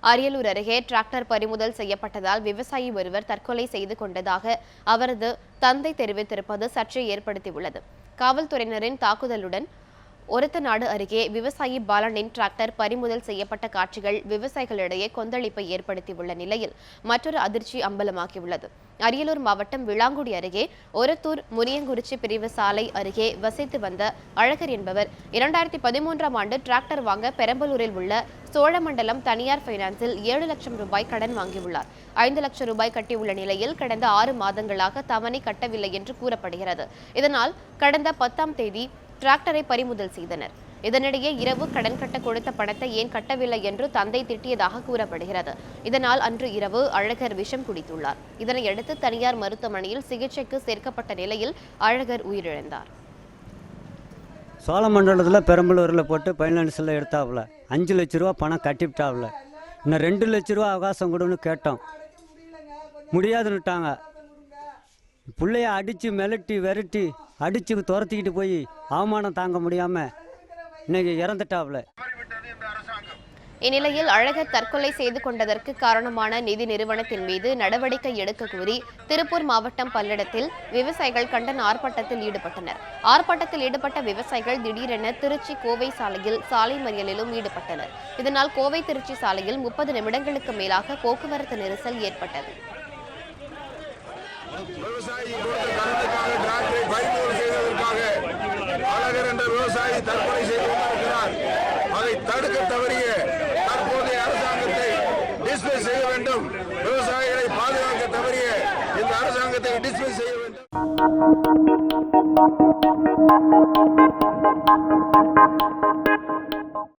அரியலூர் அருகே டிராக்டர் பறிமுதல் செய்யப்பட்டதால் விவசாயி ஒருவர் தற்கொலை செய்து கொண்டதாக அவரது தந்தை தெரிவித்திருப்பது சர்ச்சை ஏற்படுத்தியுள்ளது. காவல்துறையினரின் தாக்குதலுடன் ஒரத்தநாடு அருகே விவசாயி பாலனின் டிராக்டர் பறிமுதல் செய்யப்பட்ட காட்சிகள் விவசாயிகளிடையே கொந்தளிப்பை ஏற்படுத்தியுள்ள நிலையில் மற்றொரு அதிர்ச்சி அம்பலமாகியுள்ளது. அரியலூர் மாவட்டம் விளாங்குடி அருகே ஒரத்தூர் முனியங்குறிச்சி பிரிவு சாலை அருகே வசித்து வந்த அழகர் என்பவர் 2013ஆம் ஆண்டு டிராக்டர் வாங்க பெரம்பலூரில் உள்ள சோழமண்டலம் தனியார் பைனான்சில் 7 லட்சம் ரூபாய் கடன் வாங்கியுள்ளார். 5 லட்சம் ரூபாய் கட்டியுள்ள நிலையில் கடந்த 6 மாதங்களாக தவணை கட்டவில்லை என்று கூறப்படுகிறது. இதனால் கடந்த 10ஆம் தேதி டிராக்டரை பறிமுதல் செய்தனர். இதனிடையே இரவு கடன் கட்ட கொடுத்த பணத்தை ஏன் கட்டவில்லை என்று தந்தை திட்டியதாக கூறப்படுகிறது. இதனால் அன்று இரவு அழகர் விஷம் குடித்துள்ளார். இதனையடுத்து தனியார் மருத்துவமனையில் சிகிச்சைக்கு சேர்க்கப்பட்ட நிலையில் அழகர் உயிரிழந்தார். சோழமண்டலத்தில் பெரம்பலூரில் போட்டு ஃபைனான்ஸில் எடுத்தாப்புல 5 லட்ச ரூபா பணம் கட்டிவிட்டாப்புல. இன்னும் 2 லட்ச ரூபா அவகாசம் கொடுன்னு கேட்டோம், முடியாதுன்னுட்டாங்க. பிள்ளைய அடித்து மிரட்டி விரட்டி அடித்து துரத்திக்கிட்டு போய் அவமானம் தாங்க முடியாமல் இன்னைக்கு இறந்துட்டாப்புல. இந்நிலையில் அழகர் தற்கொலை செய்து கொண்டதற்கு காரணமான நிதி நிறுவனத்தின் மீது நடவடிக்கை எடுக்க கோரி திருப்பூர் மாவட்டம் பல்லடத்தில் விவசாயிகள் கண்டன ஆர்ப்பாட்டத்தில் ஈடுபட்டனர். ஆர்ப்பாட்டத்தில் ஈடுபட்ட விவசாயிகள் திடீரென திருச்சி கோவை சாலையில் சாலை மறியலிலும் ஈடுபட்டனர். இதனால் கோவை திருச்சி சாலையில் 30 நிமிடங்களுக்கு மேலாக போக்குவரத்து நெரிசல் ஏற்பட்டது. விவசாயி கொடுத்த கடனுக்காக டிராக்டரை பறிமுதல் செய்ததற்காக அழகர் என்ற விவசாயி தற்கொலை செய்து கொண்டிருக்கிறார். அதை தடுக்க தவறிய தற்போதைய அரசாங்கத்தை டிஸ்மிஸ் செய்ய வேண்டும். விவசாயிகளை பாதுகாக்க தவறிய இந்த அரசாங்கத்தை டிஸ்மிஸ் செய்ய வேண்டும்.